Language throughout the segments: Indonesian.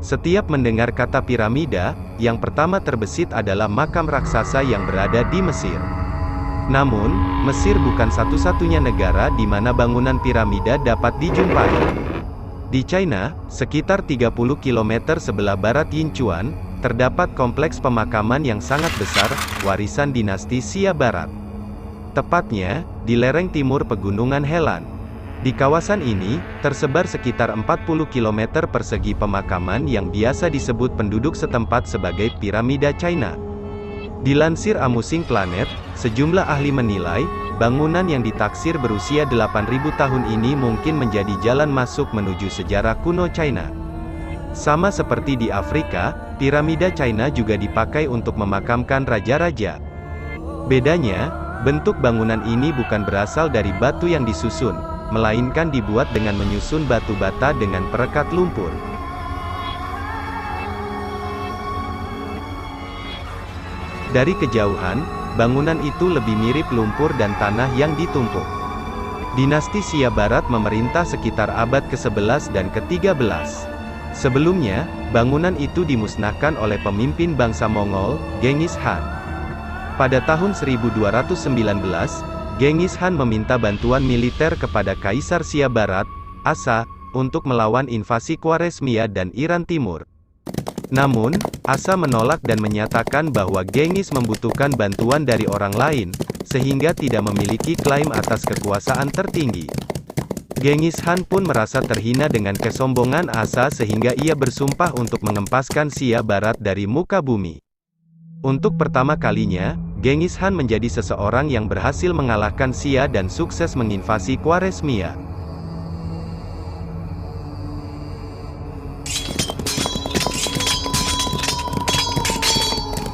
Setiap mendengar kata piramida, yang pertama terbesit adalah makam raksasa yang berada di Mesir. Namun, Mesir bukan satu-satunya negara di mana bangunan piramida dapat dijumpai. Di China, sekitar 30 km sebelah barat Yinchuan, terdapat kompleks pemakaman yang sangat besar, warisan dinasti Xia Barat. Tepatnya, di lereng timur Pegunungan Helan. Di kawasan ini, tersebar sekitar 40 km persegi pemakaman yang biasa disebut penduduk setempat sebagai piramida China. Dilansir Amusing Planet, sejumlah ahli menilai, bangunan yang ditaksir berusia 8.000 tahun ini mungkin menjadi jalan masuk menuju sejarah kuno China. Sama seperti di Afrika, piramida China juga dipakai untuk memakamkan raja-raja. Bedanya, bentuk bangunan ini bukan berasal dari batu yang disusun, melainkan dibuat dengan menyusun batu bata dengan perekat lumpur. Dari kejauhan, bangunan itu lebih mirip lumpur dan tanah yang ditumpuk. Dinasti Xia Barat memerintah sekitar abad ke-11 dan ke-13. Sebelumnya, bangunan itu dimusnahkan oleh pemimpin bangsa Mongol, Genghis Khan. Pada tahun 1219, Genghis Khan meminta bantuan militer kepada Kaisar Xia Barat, Asa, untuk melawan invasi Khwarezmia dan Iran Timur. Namun, Asa menolak dan menyatakan bahwa Genghis membutuhkan bantuan dari orang lain, sehingga tidak memiliki klaim atas kekuasaan tertinggi. Genghis Khan pun merasa terhina dengan kesombongan Asa sehingga ia bersumpah untuk mengempaskan Xia Barat dari muka bumi. Untuk pertama kalinya, Genghis Khan menjadi seseorang yang berhasil mengalahkan Xia dan sukses menginvasi Khwarezmia.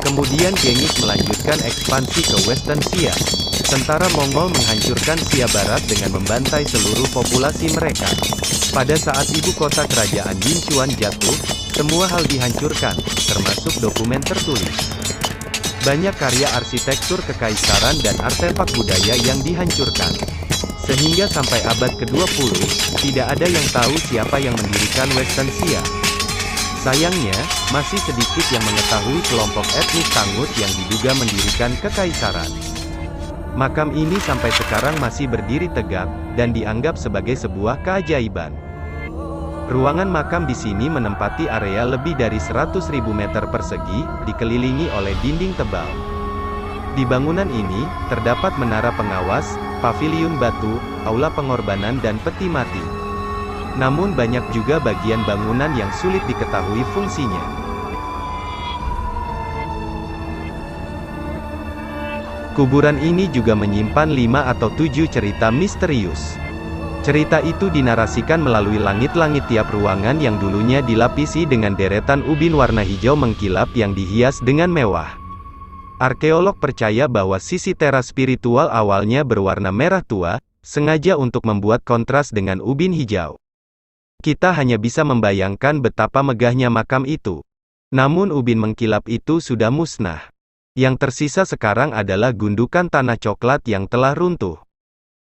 Kemudian Genghis melanjutkan ekspansi ke Western Xia. Tentara Mongol menghancurkan Xia Barat dengan membantai seluruh populasi mereka. Pada saat ibu kota kerajaan Yinchuan jatuh, semua hal dihancurkan, termasuk dokumen tertulis. Banyak karya arsitektur kekaisaran dan artefak budaya yang dihancurkan. Sehingga sampai abad ke-20, tidak ada yang tahu siapa yang mendirikan Western Xia. Sayangnya, masih sedikit yang mengetahui kelompok etnis Tangut yang diduga mendirikan kekaisaran. Makam ini sampai sekarang masih berdiri tegak, dan dianggap sebagai sebuah keajaiban. Ruangan makam di sini menempati area lebih dari 100.000 meter persegi, dikelilingi oleh dinding tebal. Di bangunan ini, terdapat menara pengawas, paviliun batu, aula pengorbanan dan peti mati. Namun banyak juga bagian bangunan yang sulit diketahui fungsinya. Kuburan ini juga menyimpan 5 atau 7 cerita misterius. Cerita itu dinarasikan melalui langit-langit tiap ruangan yang dulunya dilapisi dengan deretan ubin warna hijau mengkilap yang dihias dengan mewah. Arkeolog percaya bahwa sisi teras spiritual awalnya berwarna merah tua, sengaja untuk membuat kontras dengan ubin hijau. Kita hanya bisa membayangkan betapa megahnya makam itu. Namun ubin mengkilap itu sudah musnah. Yang tersisa sekarang adalah gundukan tanah coklat yang telah runtuh.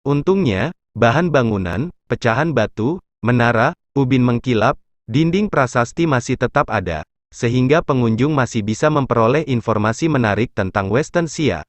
Untungnya, bahan bangunan, pecahan batu, menara, ubin mengkilap, dinding prasasti masih tetap ada, sehingga pengunjung masih bisa memperoleh informasi menarik tentang Western Xia.